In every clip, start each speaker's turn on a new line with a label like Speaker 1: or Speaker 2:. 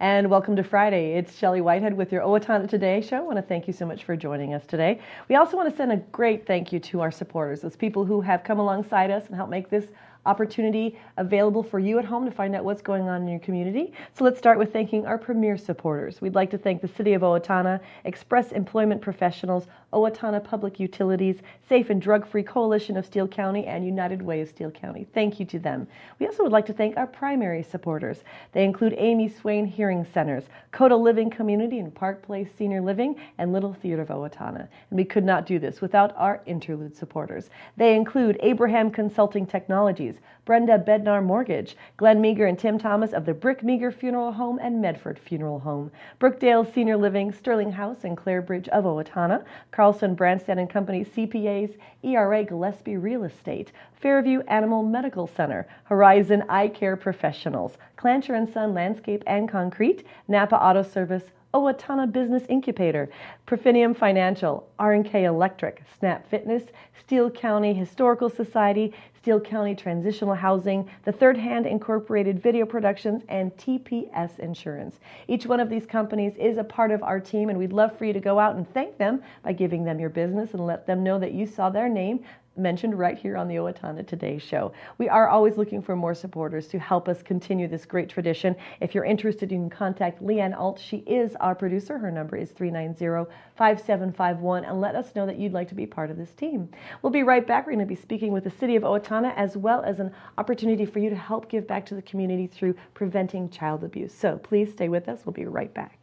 Speaker 1: And welcome to Friday. It's Shelley Whitehead with your Owatonna Today show. I want to thank you so much for joining us today. We also want to send a great thank you to our supporters, those people who have come alongside us and helped make this opportunity available for you at home to find out what's going on in your community. So let's start with thanking our premier supporters. We'd like to thank the City of Owatonna, Express Employment Professionals, Owatonna Public Utilities, Safe and Drug-Free Coalition of Steele County, and United Way of Steele County. Thank you to them. We also would like to thank our primary supporters. They include Amy Swain Hearing Centers, Coda Living Community and Park Place Senior Living, and Little Theater of Owatonna. And we could not do this without our interlude supporters. They include Abraham Consulting Technologies, Brenda Bednar Mortgage, Glenn Meager and Tim Thomas of the Brick Meager Funeral Home and Medford Funeral Home, Brookdale Senior Living, Sterling House, and Clare Bridge of Owatonna, Carlson Branstad and Company CPAs, ERA Gillespie Real Estate, Fairview Animal Medical Center, Horizon Eye Care Professionals, Clancher & Son Landscape and Concrete, Napa Auto Service, Owatonna Business Incubator, Profinium Financial, R&K Electric, Snap Fitness, Steele County Historical Society, Steele County Transitional Housing, the Third Hand Incorporated Video Productions, and TPS Insurance. Each one of these companies is a part of our team, and we'd love for you to go out and thank them by giving them your business and let them know that you saw their name mentioned right here on the Owatonna Today show. We are always looking for more supporters to help us continue this great tradition. If you're interested, you can contact Leanne Alt. She is our producer. Her number is 390-5751, and let us know that you'd like to be part of this team. We'll be right back. We're going to be speaking with the City of Owatonna, as well as an opportunity for you to help give back to the community through preventing child abuse. So please stay with us. We'll be right back.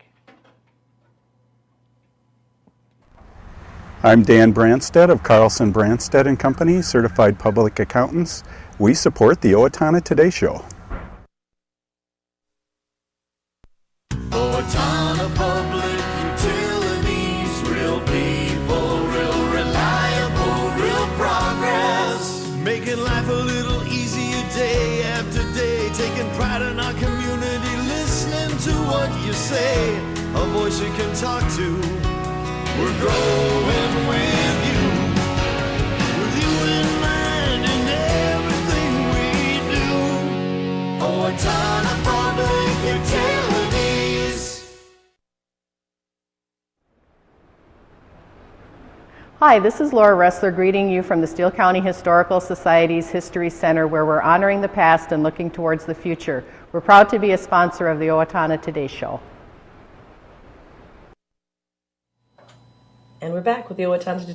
Speaker 2: I'm Dan Branstad of Carlson Branstad and Company, Certified Public Accountants. We support the Owatonna Today show.
Speaker 3: Owatonna Public Utilities, real people, real reliable, real progress. Making life a little easier day after day, taking pride in our community, listening to what you say, a voice you can talk to. We're growing with you in mind in everything we do. Owatonna Public Utilities.
Speaker 4: Hi, this is Laura Ressler greeting you from the Steele County Historical Society's History Center, where we're honoring the past and looking towards the future. We're proud to be a sponsor of the Owatonna Today show.
Speaker 1: And we're back with the Owatonna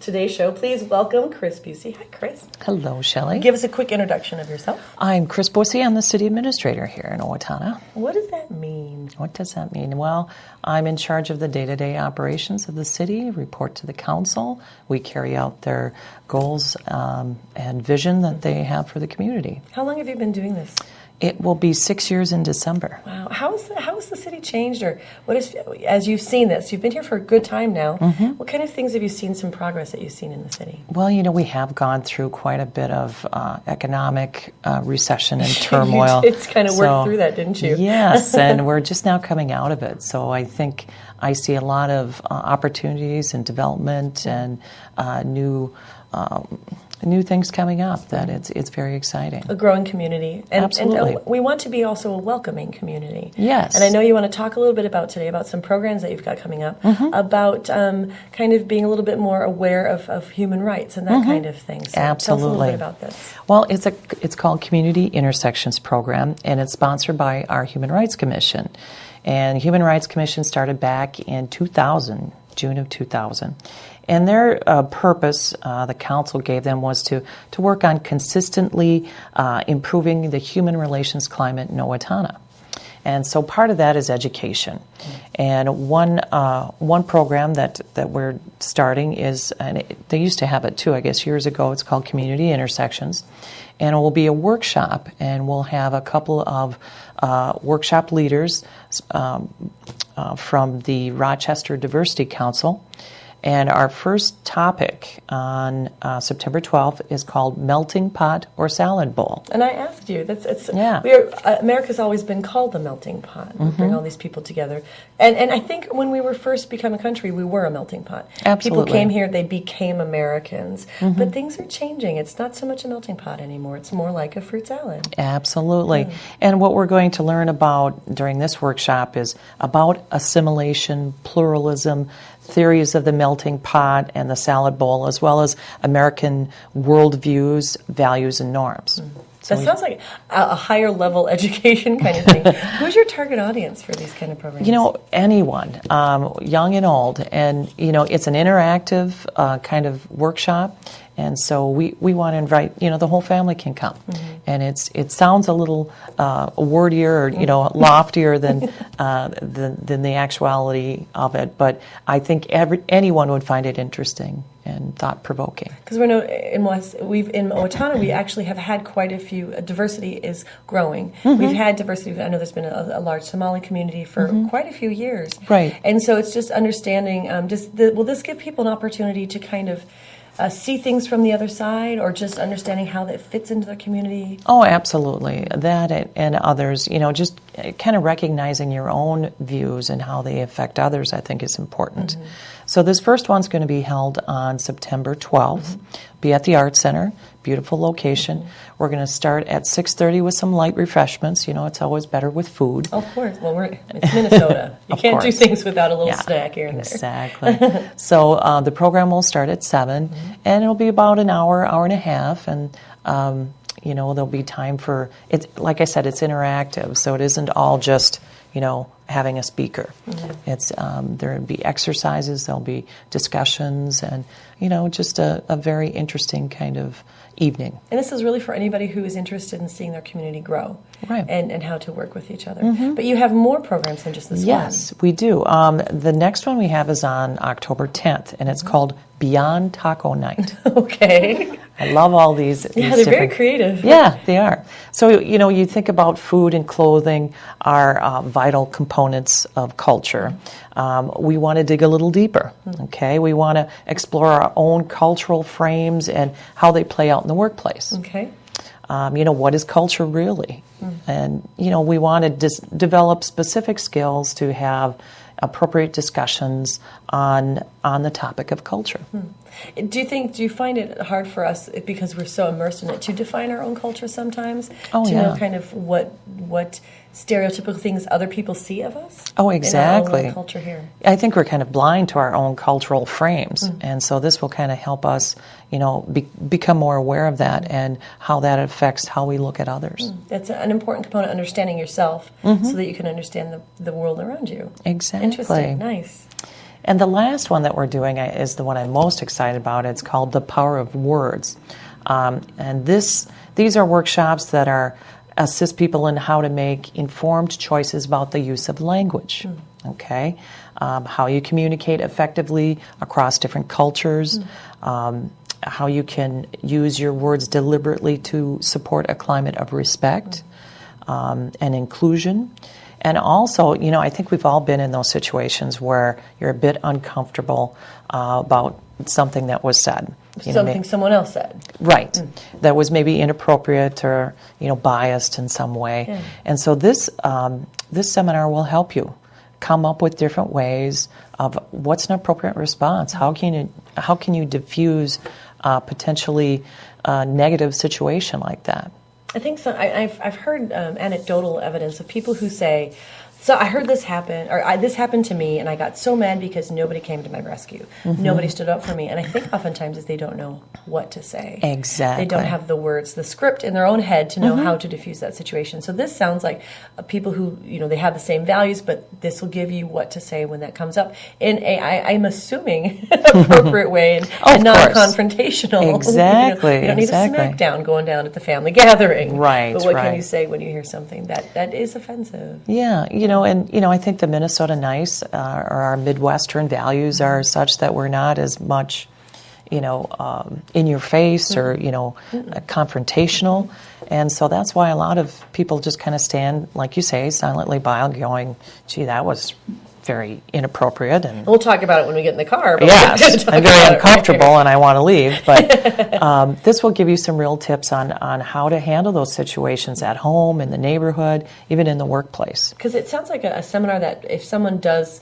Speaker 1: Today show. Please welcome Chris Busey. Hi, Chris.
Speaker 5: Hello, Shelley.
Speaker 1: Give us a quick introduction of yourself.
Speaker 5: I'm Chris Busey. I'm the city administrator here in Owatonna.
Speaker 1: What does that mean?
Speaker 5: What does that mean? Well, I'm in charge of the day-to-day operations of the city, report to the council. We carry out their goals and vision that they have for the community.
Speaker 1: How long have you been doing this?
Speaker 5: It will be 6 years in December.
Speaker 1: Wow. How has the city changed, or what is, as you've seen this, you've been here for a good time now, what kind of things have you seen, some progress that you've seen in the city?
Speaker 5: Well, we have gone through quite a bit of economic recession and turmoil.
Speaker 1: It's kind of worked through that, didn't you?
Speaker 5: Yes, and we're just now coming out of it. So I think I see a lot of opportunities and development and new things coming up that it's very exciting.
Speaker 1: A growing community.
Speaker 5: Absolutely.
Speaker 1: And we want to be also a welcoming community.
Speaker 5: Yes.
Speaker 1: And I know you want to talk a little bit about today about some programs that you've got coming up, about kind of being a little bit more aware of human rights and that kind of thing. So
Speaker 5: Absolutely.
Speaker 1: Tell us a little bit about this.
Speaker 5: Well, it's called Community Intersections Program, and it's sponsored by our Human Rights Commission. And Human Rights Commission started back in 2000, June of 2000. And their purpose, the council gave them, was to work on consistently improving the human relations climate in Owatonna. And so part of that is education. And one program that we're starting is, and they used to have it too, I guess, years ago, it's called Community Intersections. And it will be a workshop, and we'll have a couple of workshop leaders from the Rochester Diversity Council And our first topic on September 12th is called Melting Pot or Salad Bowl.
Speaker 1: And I asked you,
Speaker 5: Yeah.
Speaker 1: America's always been called the melting pot. We bring all these people together. And I think when we were first become a country, we were a melting pot.
Speaker 5: Absolutely.
Speaker 1: People came here, they became Americans. But things are changing. It's not so much a melting pot anymore. It's more like a fruit salad.
Speaker 5: Absolutely. And what we're going to learn about during this workshop is about assimilation, pluralism, theories of the melting pot and the salad bowl, as well as American worldviews, values, and norms.
Speaker 1: That sounds like a higher level education kind of thing. Who's your target audience for these kind of programs?
Speaker 5: Anyone, young and old. And, it's an interactive kind of workshop. And so we want to invite, the whole family can come. And it sounds a little wordier or, loftier than the actuality of it. But I think anyone would find it interesting and thought-provoking.
Speaker 1: Because we know in Owatonna, we actually have had quite a few. Diversity is growing. We've had diversity. I know there's been a large Somali community for quite a few years.
Speaker 5: Right.
Speaker 1: And so it's just understanding. Will this give people an opportunity to kind of see things from the other side, or just understanding how that fits into their community?
Speaker 5: Oh, absolutely. That and others, just kind of recognizing your own views and how they affect others, I think is important. So this first one's going to be held on September 12th, be at the Art Center, beautiful location. We're going to start at 6:30 with some light refreshments. It's always better with food.
Speaker 1: Of course. Well, it's Minnesota. You can't do things without a little snack here and there.
Speaker 5: Exactly. So the program will start at 7, and it'll be about an hour, hour and a half, and there'll be time for it. Like I said, it's interactive, so it isn't all just having a speaker. It's there'll be exercises, there'll be discussions, and just a very interesting kind of evening.
Speaker 1: And this is really for anybody who is interested in seeing their community grow,
Speaker 5: right?
Speaker 1: And how to work with each other. But you have more programs than just this one.
Speaker 5: Yes, we do. The next one we have is on October 10th, and it's called Beyond Taco Night.
Speaker 1: Okay.
Speaker 5: I love all these.
Speaker 1: Yeah, they're very creative.
Speaker 5: Yeah, they are. So, you think about food and clothing are vital components of culture. We want to dig a little deeper, okay? We want to explore our own cultural frames and how they play out in the workplace.
Speaker 1: Okay.
Speaker 5: What is culture really? And, we want to develop specific skills to have appropriate discussions on the topic of culture.
Speaker 1: Do you find it hard for us, because we're so immersed in it, to define our own culture sometimes?
Speaker 5: Oh,
Speaker 1: to
Speaker 5: yeah.
Speaker 1: know kind of what stereotypical things other people see of us?
Speaker 5: Oh, exactly.
Speaker 1: In our own culture here.
Speaker 5: I think we're kind of blind to our own cultural frames, and so this will kind of help us, become more aware of that and how that affects how we look at others.
Speaker 1: That's an important component, understanding yourself, so that you can understand the world around you.
Speaker 5: Exactly.
Speaker 1: Interesting. Nice.
Speaker 5: And the last one that we're doing is the one I'm most excited about. It's called The Power of Words. And these are workshops that assist people in how to make informed choices about the use of language. Okay? How you communicate effectively across different cultures. How you can use your words deliberately to support a climate of respect and inclusion. And also, I think we've all been in those situations where you're a bit uncomfortable about something that was said.
Speaker 1: Something someone else said.
Speaker 5: Right. That was maybe inappropriate or, biased in some way. Yeah. And so this seminar will help you come up with different ways of what's an appropriate response. How can you diffuse potentially a negative situation like that?
Speaker 1: I think so. I've heard anecdotal evidence of people who say, so I heard this happen, or this happened to me, and I got so mad because nobody came to my rescue. Nobody stood up for me. And I think oftentimes is they don't know what to say.
Speaker 5: Exactly.
Speaker 1: They don't have the words, the script in their own head to know how to diffuse that situation. So this sounds like people who, they have the same values, but this will give you what to say when that comes up in I'm assuming, appropriate way and non-confrontational.
Speaker 5: Exactly.
Speaker 1: You don't need a smackdown going down at the family gathering.
Speaker 5: Right.
Speaker 1: But what can you say when you hear something that is offensive?
Speaker 5: Yeah. I think the Minnesota Nice or our Midwestern values are such that we're not as much, in your face or, confrontational. And so that's why a lot of people just kind of stand, like you say, silently by going, gee, that was very inappropriate and
Speaker 1: We'll talk about it when we get in the car. But
Speaker 5: yes, I'm very uncomfortable and I want to leave. But this will give you some real tips on how to handle those situations at home, in the neighborhood, even in the workplace.
Speaker 1: Because it sounds like a seminar that if someone does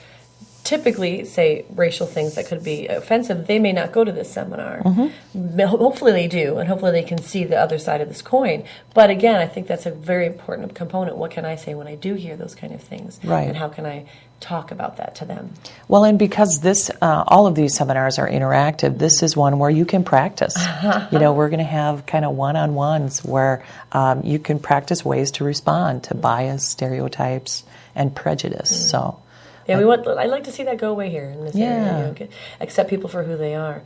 Speaker 1: typically say racial things that could be offensive, they may not go to this seminar. Hopefully they do, and hopefully they can see the other side of this coin. But again, I think that's a very important component. What can I say when I do hear those kind of things?
Speaker 5: Right.
Speaker 1: And how can I talk about that to them?
Speaker 5: Well, and because this, all of these seminars are interactive, this is one where you can practice. We're going to have kind of one-on-ones where you can practice ways to respond to bias, stereotypes, and prejudice. So.
Speaker 1: Yeah, I'd like to see that go away here in this area. Accept people for who they are.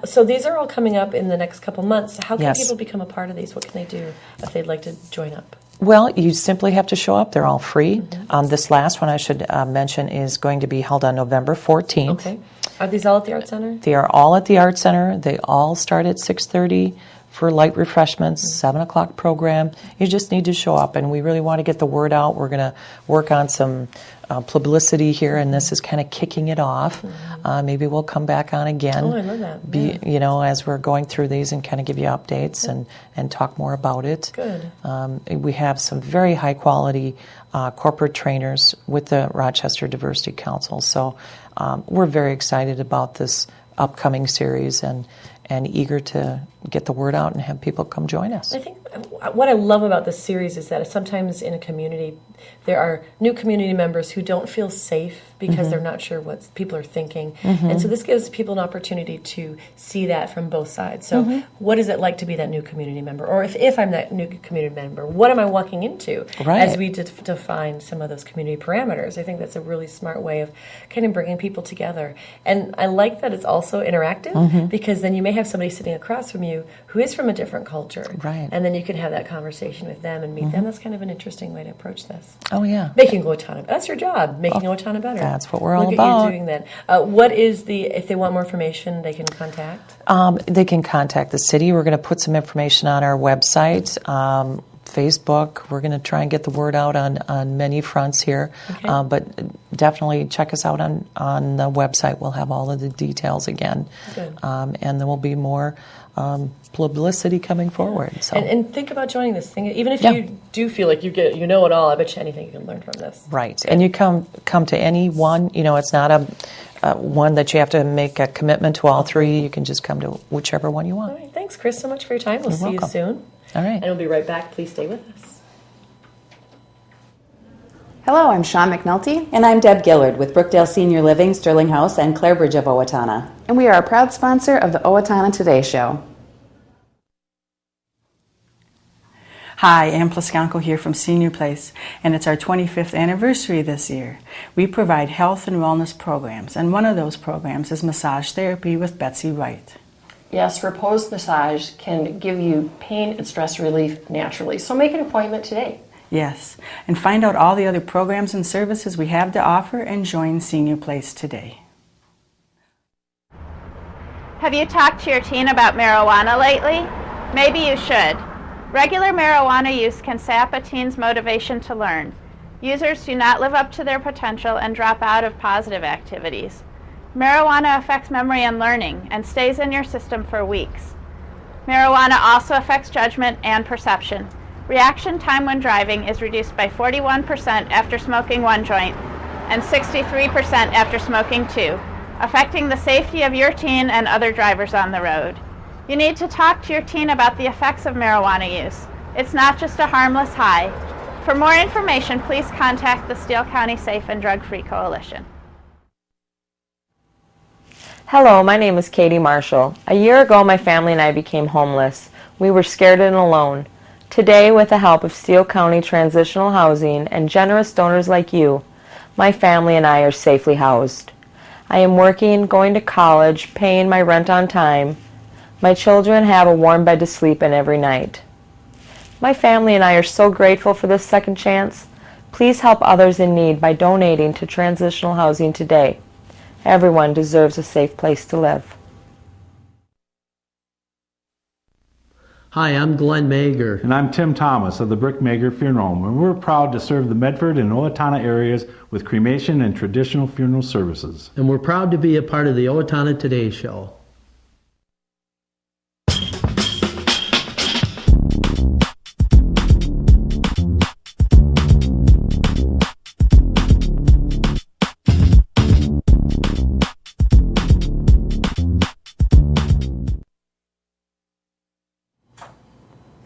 Speaker 1: So these are all coming up in the next couple months. How can people become a part of these? What can they do if they'd like to join up?
Speaker 5: Well, you simply have to show up. They're all free. This last one I should mention is going to be held on November 14th.
Speaker 1: Okay. Are these all at the Art Center?
Speaker 5: They are all at the Art Center. They all start at 6:30 for light refreshments, 7 o'clock program. You just need to show up, and we really want to get the word out. We're going to work on some publicity here, and this is kind of kicking it off. Maybe we'll come back on again.
Speaker 1: Oh, I love that.
Speaker 5: As we're going through these and kind of give you updates and talk more about it.
Speaker 1: Good.
Speaker 5: We have some very high quality corporate trainers with the Rochester Diversity Council. So we're very excited about this upcoming series and eager to get the word out and have people come join us.
Speaker 1: I think what I love about this series is that sometimes in a community there are new community members who don't feel safe because they're not sure what people are thinking. And so this gives people an opportunity to see that from both sides. So what is it like to be that new community member? Or if I'm that new community member, what am I walking into as we define some of those community parameters? I think that's a really smart way of kind of bringing people together. And I like that it's also interactive because then you may have somebody sitting across from you who is from a different culture.
Speaker 5: Right.
Speaker 1: And then you can have that conversation with them and meet them. That's kind of an interesting way to approach this.
Speaker 5: Oh, yeah.
Speaker 1: Making Owatonna. That's your job, making Owatonna better.
Speaker 5: That's what we're all
Speaker 1: Look
Speaker 5: about.
Speaker 1: at you doing that. What is if they want more information, they can contact?
Speaker 5: They can contact the city. We're going to put some information on our website, Facebook. We're going to try and get the word out on many fronts here.
Speaker 1: Okay.
Speaker 5: But definitely check us out on the website. We'll have all of the details again.
Speaker 1: Good.
Speaker 5: And there will be more publicity coming forward. So.
Speaker 1: And think about joining this thing. Even if you do feel like you know it all, I bet you anything you can learn from this.
Speaker 5: Right. And you come to any one. It's not a one that you have to make a commitment to all three. You can just come to whichever one you want.
Speaker 1: All right. Thanks, Chris, so much for your time. We'll see you soon.
Speaker 5: All right.
Speaker 1: And we'll be right back. Please stay with us.
Speaker 6: Hello, I'm Sean McNulty.
Speaker 7: And I'm Deb Gillard with Brookdale Senior Living, Sterling House, and Clarebridge of Owatonna.
Speaker 6: And we are a proud sponsor of the Owatonna Today show.
Speaker 8: Hi, Ann Plascanco here from Senior Place, and it's our 25th anniversary this year. We provide health and wellness programs, and one of those programs is massage therapy with Betsy Wright.
Speaker 9: Yes, Repose Massage can give you pain and stress relief naturally, so make an appointment today.
Speaker 8: Yes, and find out all the other programs and services we have to offer and join Senior Place today.
Speaker 10: Have you talked to your teen about marijuana lately? Maybe you should. Regular marijuana use can sap a teen's motivation to learn. Users do not live up to their potential and drop out of positive activities. Marijuana affects memory and learning and stays in your system for weeks. Marijuana also affects judgment and perception. Reaction time when driving is reduced by 41% after smoking one joint and 63% after smoking two, affecting the safety of your teen and other drivers on the road. You need to talk to your teen about the effects of marijuana use. It's not just a harmless high. For more information, please contact the Steele County Safe and Drug-Free Coalition.
Speaker 11: Hello, my name is Katie Marshall. A year ago, my family and I became homeless. We were scared and alone. Today, with the help of Steele County Transitional Housing and generous donors like you, my family and I are safely housed. I am working, going to college, paying my rent on time. My children have a warm bed to sleep in every night. My family and I are so grateful for this second chance. Please help others in need by donating to transitional housing today. Everyone deserves a safe place to live.
Speaker 12: Hi, I'm Glenn Mager.
Speaker 13: And I'm Tim Thomas of the Brick Mager Funeral Home, and we're proud to serve the Medford and Owatonna areas with cremation and traditional funeral services.
Speaker 12: And we're proud to be a part of the Owatonna Today show.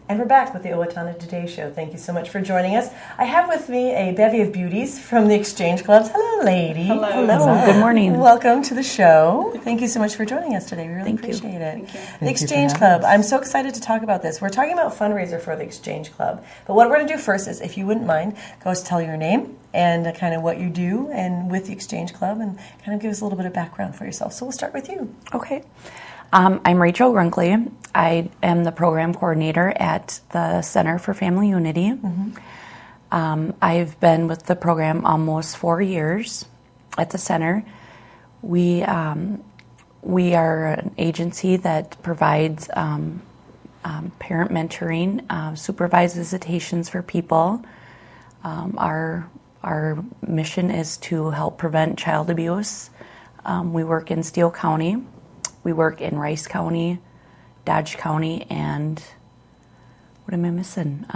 Speaker 1: And we're back with the Owatonna Today show. Thank you so much for joining us. I have with me a bevy of beauties from the Exchange Clubs. Hello, ladies.
Speaker 14: Hello. Good morning.
Speaker 1: Welcome to the show. Thank you so much for joining us today. We really appreciate it. The Exchange Club. I'm so excited to talk about this. We're talking about fundraiser for the Exchange Club. But what we're going to do first is, if you wouldn't mind, go ahead and tell your name and kind of what you do and with the Exchange Club, and kind of give us a little bit of background for yourself. So we'll start with you.
Speaker 14: Okay. I'm Rachel Grunkley. I am the program coordinator at the Center for Family Unity. I've been with the program almost 4 years at the center. We are an agency that provides parent mentoring, supervised visitations for people. Our mission is to help prevent child abuse. We work in Steele County. We work in Rice County, Dodge County, and what am I missing?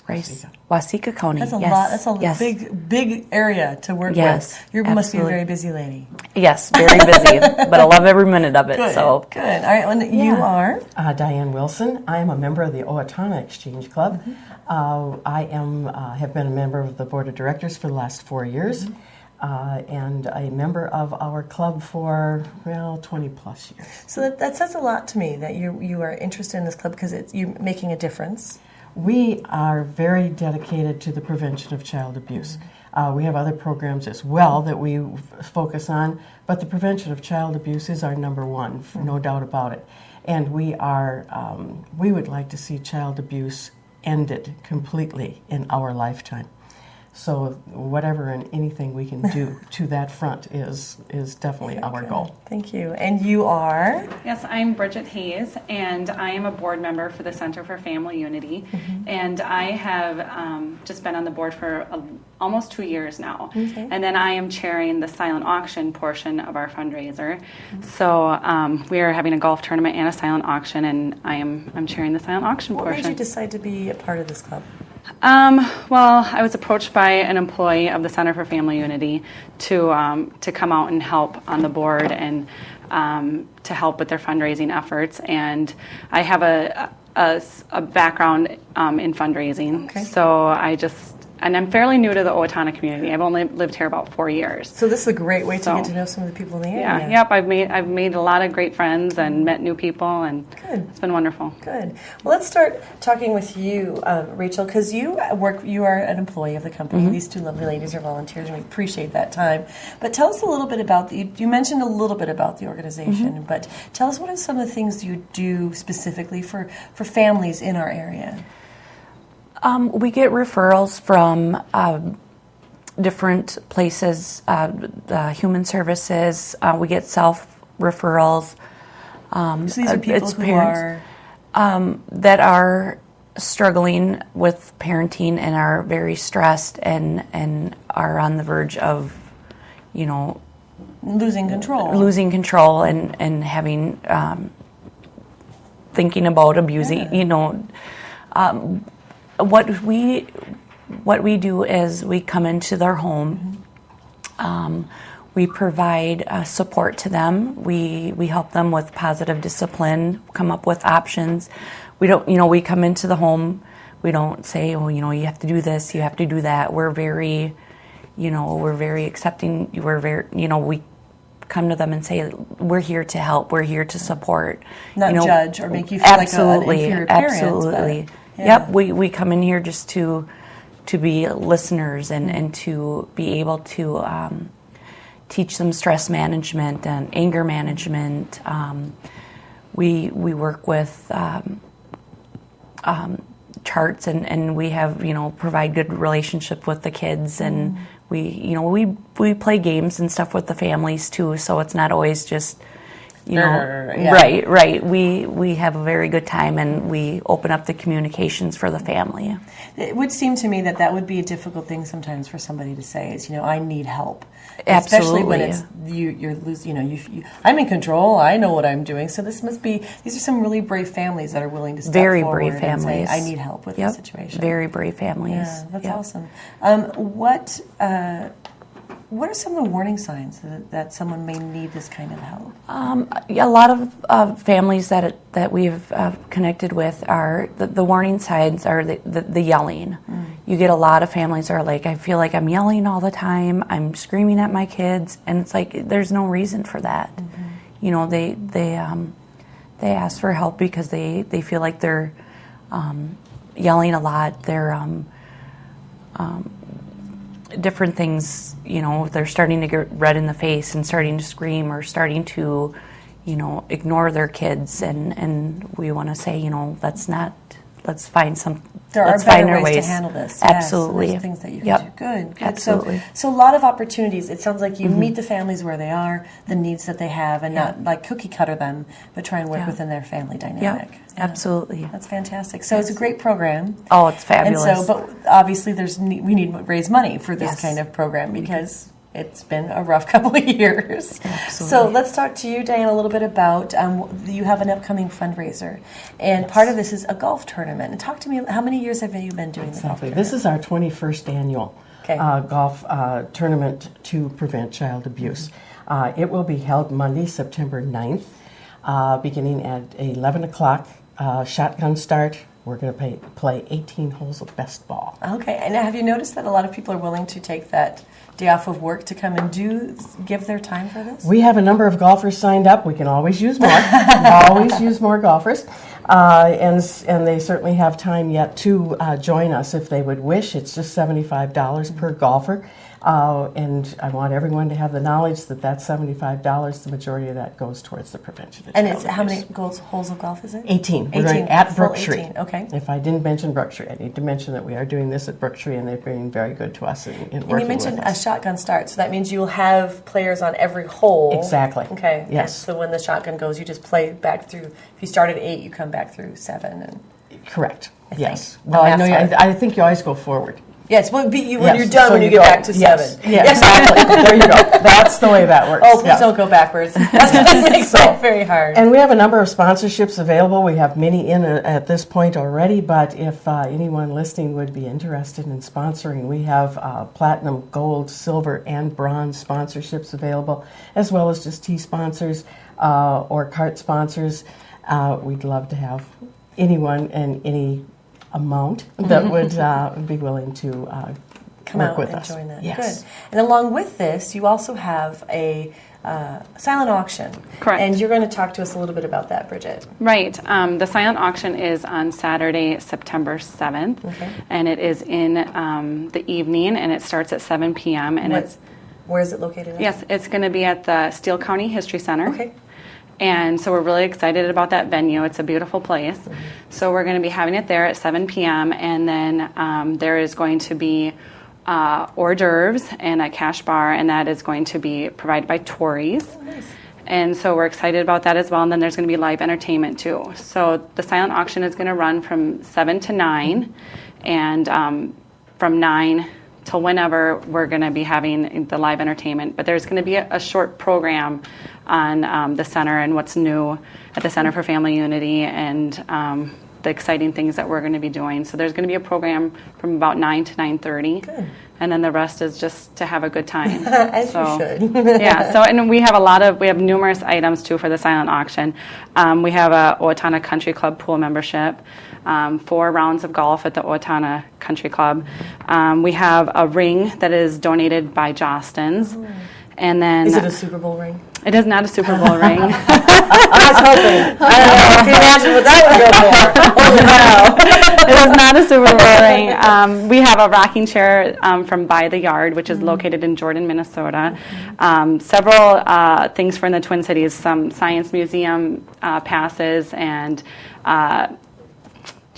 Speaker 14: Waseca County.
Speaker 1: That's a lot. That's a big area to work with. You must be a very busy lady.
Speaker 14: Yes, very busy, but I love every minute of it.
Speaker 1: Good.
Speaker 14: So
Speaker 1: good. All right, and you are
Speaker 15: Diane Wilson. I am a member of the Owatonna Exchange Club. I have been a member of the board of directors for the last 4 years. And a member of our club for 20 plus years.
Speaker 1: So that says a lot to me that you are interested in this club because you're making a difference.
Speaker 15: We are very dedicated to the prevention of child abuse. We have other programs as well that we focus on, but the prevention of child abuse is our number one, no doubt about it. And we would like to see child abuse ended completely in our lifetime. So whatever and anything we can do to that front is definitely our goal.
Speaker 1: Thank you. And you are?
Speaker 16: Yes, I'm Bridget Hayes, and I am a board member for the Center for Family Unity. And I have just been on the board for almost 2 years now. And then I am chairing the silent auction portion of our fundraiser. So we are having a golf tournament and a silent auction, and I'm chairing the silent auction portion.
Speaker 1: What made you decide to be a part of this club?
Speaker 16: Well, I was approached by an employee of the Center for Family Unity to come out and help on the board and to help with their fundraising efforts. And I have a background in fundraising, so and I'm fairly new to the Owatonna community. I've only lived here about 4 years.
Speaker 1: So this is a great way to get to know some of the people in the area.
Speaker 16: Yep. I've made a lot of great friends and met new people, and it's been wonderful.
Speaker 1: Good. Well, let's start talking with you, Rachel, because you are an employee of the company. These two lovely ladies are volunteers, and we appreciate that time. But tell us a little bit about you mentioned a little bit about the organization, but tell us what are some of the things you do specifically for families in our area.
Speaker 14: We get referrals from different places, human services. We get self-referrals.
Speaker 1: So these are people who
Speaker 14: parents, that are struggling with parenting and are very stressed and are on the verge of,
Speaker 1: losing
Speaker 14: control and having thinking about abusing. What we do is we come into their home. We provide support to them. We help them with positive discipline, come up with options. We don't, we come into the home. We don't say, you have to do this, you have to do that. We're very, we're very accepting. We come to them and say, we're here to help. We're here to support.
Speaker 1: Not judge or make you feel like an inferior parent.
Speaker 14: Absolutely. Yep, we come in here just to be listeners and to be able to teach them stress management and anger management. We work with charts and we have provide good relationship with the kids and we play games and stuff with the families too. So it's not always just you know,
Speaker 1: Yeah.
Speaker 14: right. We have a very good time, and we open up the communications for the family.
Speaker 1: It would seem to me that that would be a difficult thing sometimes for somebody to say is, I need help.
Speaker 14: Absolutely.
Speaker 1: Especially when it's you're losing, I'm in control, I know what I'm doing. So these are some really brave families that are willing to step
Speaker 14: very
Speaker 1: forward
Speaker 14: brave
Speaker 1: and
Speaker 14: families.
Speaker 1: say, I need help with this situation.
Speaker 14: Very brave families.
Speaker 1: Yeah, that's awesome. What are some of the warning signs that someone may need this kind of help?
Speaker 14: A lot of families that we've connected with are the warning signs are the yelling. You get a lot of families that are like, I feel like I'm yelling all the time. I'm screaming at my kids, and it's like there's no reason for that. They ask for help because they feel like they're yelling a lot. They're different things, they're starting to get red in the face and starting to scream or starting to, ignore their kids, and we want to say, let's find some.
Speaker 1: There
Speaker 14: let's
Speaker 1: are better
Speaker 14: find our
Speaker 1: ways to handle this.
Speaker 14: Absolutely.
Speaker 1: Yes, there's things that you can do. Good.
Speaker 14: Absolutely.
Speaker 1: So a lot of opportunities. It sounds like you meet the families where they are, the needs that they have, and not like cookie cutter them, but try and work within their family dynamic.
Speaker 14: Yep. Absolutely.
Speaker 1: That's fantastic. So it's a great program.
Speaker 14: Oh, it's fabulous.
Speaker 1: And so, but obviously, we need to raise money for this kind of program because it's been a rough couple of years.
Speaker 14: Absolutely.
Speaker 1: So let's talk to you, Diane, a little bit about you have an upcoming fundraiser, and part of this is a golf tournament. And talk to me, how many years have you been doing the golf tournament?
Speaker 15: This is our 21st annual golf tournament to prevent child abuse. It will be held Monday, September 9th, beginning at 11 o'clock, shotgun start. We're going to play 18 holes of best ball.
Speaker 1: Okay, and have you noticed that a lot of people are willing to take that day off of work to come and give their time for this?
Speaker 15: We have a number of golfers signed up. We can always use more. Always use more golfers. And they certainly have time yet to join us if they would wish. It's just $75 per golfer. And I want everyone to have the knowledge that $75, the majority of that goes towards the prevention of child abuse.
Speaker 1: How many holes of golf is it?
Speaker 15: 18. We're going at
Speaker 1: full
Speaker 15: Brooktree.
Speaker 1: 18. Okay.
Speaker 15: If I didn't mention Brooktree, I need to mention that we are doing this at Brooktree, and they've been very good to us in working with us.
Speaker 1: And you mentioned a shotgun start, so that means you'll have players on every hole.
Speaker 15: Exactly.
Speaker 1: Okay.
Speaker 15: Yes.
Speaker 1: And so when the shotgun goes, you just play back through. If you start at 8, you come back through 7. And
Speaker 15: correct. Yes.
Speaker 1: The
Speaker 15: Well, I know.
Speaker 1: math's hard.
Speaker 15: I think you always go forward.
Speaker 1: Yes, well, when you're
Speaker 15: Yes,
Speaker 1: done,
Speaker 15: so
Speaker 1: when you
Speaker 15: you
Speaker 1: get
Speaker 15: go-
Speaker 1: back to
Speaker 15: yes,
Speaker 1: 7.
Speaker 15: yes, exactly. There you go. That's the way that works.
Speaker 1: Oh, please
Speaker 15: Yeah.
Speaker 1: don't go backwards. That makes it very hard.
Speaker 15: And we have a number of sponsorships available. We have many in at this point already, but if anyone listening would be interested in sponsoring, we have platinum, gold, silver, and bronze sponsorships available, as well as just tea sponsors or cart sponsors. We'd love to have anyone and any amount that would be willing to
Speaker 1: Come
Speaker 15: work
Speaker 1: out
Speaker 15: with
Speaker 1: and
Speaker 15: us.
Speaker 1: join that.
Speaker 15: Yes.
Speaker 1: Good. And along with this, you also have a silent auction.
Speaker 16: Correct.
Speaker 1: And you're going to talk to us a little bit about that, Bridget.
Speaker 16: Right. The silent auction is on Saturday, September 7th, and it is in the evening, and it starts at 7 p.m. And
Speaker 1: where is it located at?
Speaker 16: Yes, it's going to be at the Steele County History Center.
Speaker 1: Okay.
Speaker 16: And so we're really excited about that venue. It's a beautiful place. So we're going to be having it there at 7 p.m. And then there is going to be hors d'oeuvres and a cash bar, and that is going to be provided by Tories.
Speaker 1: Oh, nice.
Speaker 16: And so we're excited about that as well. And then there's going to be live entertainment too. So the silent auction is going to run from 7 to 9. And from 9 till whenever we're going to be having the live entertainment. But there's going to be a short program on the center and what's new at the Center for Family Unity and the exciting things that we're going to be doing. So there's going to be a program from about 9 to 9:30. Good. And then the rest is just to have a good time.
Speaker 1: As you should.
Speaker 16: Yeah. So and we have numerous items too for the silent auction. We have a Owatonna Country Club pool membership, 4 rounds of golf at the Owatonna Country Club. We have a ring that is donated by Jostens. And then
Speaker 1: Is it a Super Bowl ring?
Speaker 16: It is not a Super Bowl ring.
Speaker 1: I was hoping. I don't know. Can you imagine what that would go for?
Speaker 16: It is not a Super Bowl ring. We have a rocking chair from By the Yard, which is located in Jordan, Minnesota. Several things for in the Twin Cities, some science museum passes and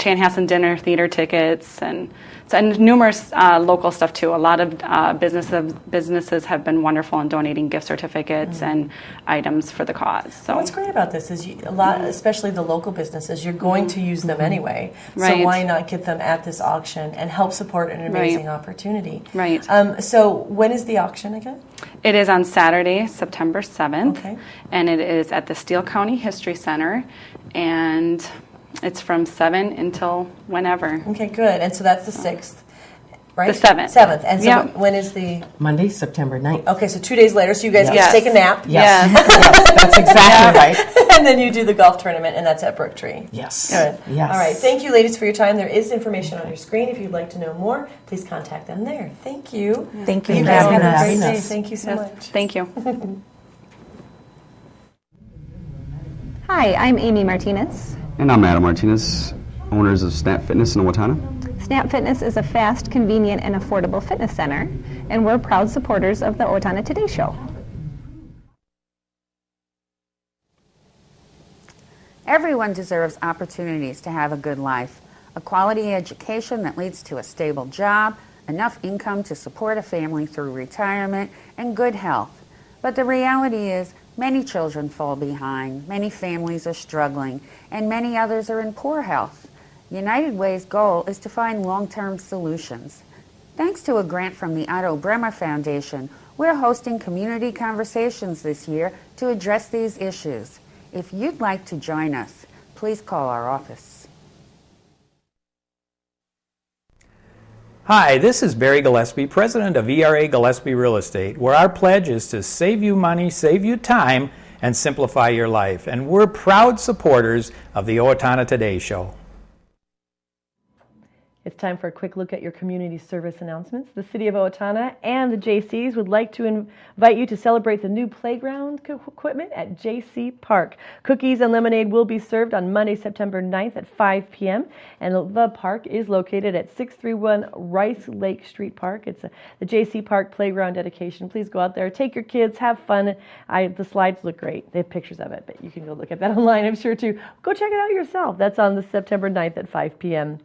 Speaker 16: Chanhassen dinner theater tickets and numerous local stuff too. A lot of businesses have been wonderful in donating gift certificates and items for the cause. So
Speaker 1: what's great about this is a lot, especially the local businesses, you're going to use them anyway.
Speaker 16: Right.
Speaker 1: So why not get them at this auction and help support an amazing opportunity?
Speaker 16: Right.
Speaker 1: So when is the auction again?
Speaker 16: It is on Saturday, September 7th, and it is at the Steele County History Center, and it's from 7 until whenever.
Speaker 1: Okay, good. And so that's the 6th, right?
Speaker 16: The 7th.
Speaker 1: 7th. And so when is the...
Speaker 15: Monday, September 9th.
Speaker 1: Okay, so 2 days later, so you guys get to take a nap.
Speaker 15: Yes. Yes, that's exactly right.
Speaker 1: And then you do the golf tournament, and that's at Brooktree.
Speaker 15: Yes.
Speaker 1: Good.
Speaker 15: Yes.
Speaker 1: All right. Thank you, ladies, for your time. There is information on your screen. If you'd like to know more, please contact them there. Thank you.
Speaker 11: Thank you
Speaker 1: You
Speaker 11: for
Speaker 1: guys
Speaker 11: having
Speaker 1: have a great
Speaker 11: us.
Speaker 1: day. Thank you so much.
Speaker 16: Thank you.
Speaker 17: Hi, I'm Amy Martinez.
Speaker 18: And I'm Adam Martinez, owners of Snap Fitness in Owatonna.
Speaker 17: Snap Fitness is a fast, convenient, and affordable fitness center, and we're proud supporters of the Owatonna Today show.
Speaker 19: Everyone deserves opportunities to have a good life, a quality education that leads to a stable job, enough income to support a family through retirement, and good health. But the reality is, many children fall behind, many families are struggling, and many others are in poor health. United Way's goal is to find long-term solutions. Thanks to a grant from the Otto Bremer Foundation, we're hosting community conversations this year to address these issues. If you'd like to join us, please call our office.
Speaker 20: Hi, this is Barry Gillespie, president of ERA Gillespie Real Estate, where our pledge is to save you money, save you time, and simplify your life. And we're proud supporters of the Owatonna Today show.
Speaker 1: It's time for a quick look at your community service announcements. The City of Owatonna and the JCs would like to invite you to celebrate the new playground equipment at JC Park. Cookies and lemonade will be served on Monday, September 9th at 5 p.m. And the park is located at 631 Rice Lake Street Park. It's the JC Park Playground dedication. Please go out there, take your kids, have fun. The slides look great. They have pictures of it, but you can go look at that online, I'm sure, too. Go check it out yourself. That's on the September 9th at 5 p.m.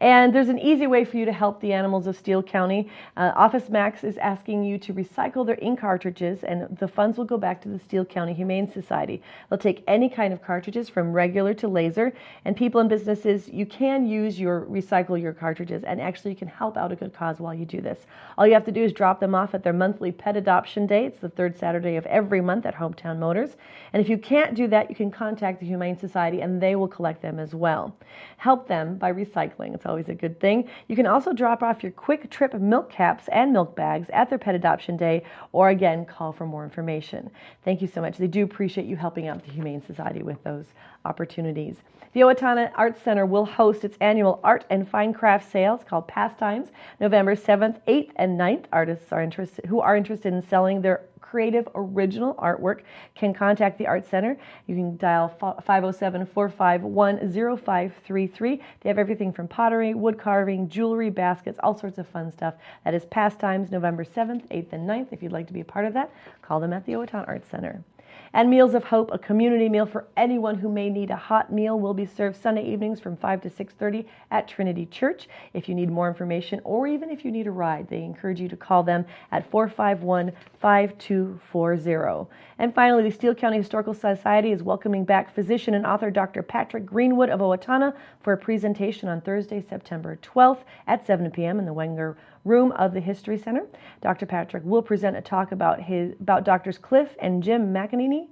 Speaker 1: And there's an easy way for you to help the animals of Steele County. Office Max is asking you to recycle their ink cartridges, and the funds will go back to the Steele County Humane Society. They'll take any kind of cartridges from regular to laser, and people and businesses, you can recycle your cartridges, and actually you can help out a good cause while you do this. All you have to do is drop them off at their monthly pet adoption day. It's the third Saturday of every month at Hometown Motors. And if you can't do that, you can contact the Humane Society, and they will collect them as well. Help them by recycling. It's always a good thing. You can also drop off your quick trip milk caps and milk bags at their pet adoption day, or again, call for more information. Thank you so much. They do appreciate you helping out the Humane Society with those opportunities. The Owatonna Arts Center will host its annual art and fine craft sales called Pastimes, November 7th, 8th, and 9th. Artists who are interested in selling their creative original artwork can contact the Art Center. You can dial 507-451-0533. They have everything from pottery, wood carving, jewelry, baskets, all sorts of fun stuff. That is Pastimes, November 7th, 8th, and 9th. If you'd like to be a part of that, call them at the Owatonna Arts Center. And Meals of Hope, a community meal for anyone who may need a hot meal, will be served Sunday evenings from 5 to 6:30 at Trinity Church. If you need more information, or even if you need a ride, they encourage you to call them at 451-5240. And finally, the Steele County Historical Society is welcoming back physician and author Dr. Patrick Greenwood of Owatonna for a presentation on Thursday, September 12th at 7 p.m. in the Wenger Room of the History Center. Dr. Patrick will present a talk about Drs. Cliff and Jim McEnany.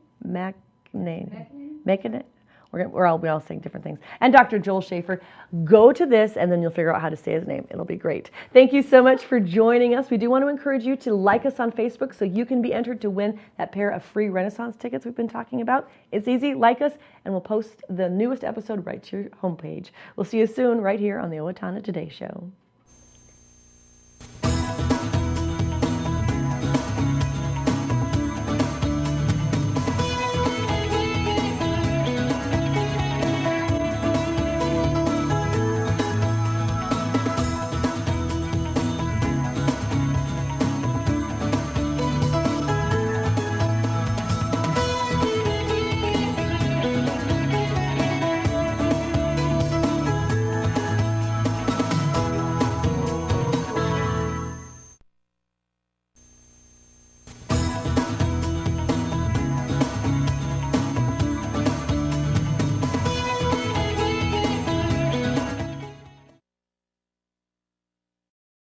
Speaker 1: We're all saying different things. And Dr. Joel Schaefer. Go to this, and then you'll figure out how to say his name. It'll be great. Thank you so much for joining us. We do want to encourage you to like us on Facebook so you can be entered to win that pair of free Renaissance tickets we've been talking about. It's easy. Like us, and we'll post the newest episode right to your homepage. We'll see you soon right here on the Owatonna Today Show.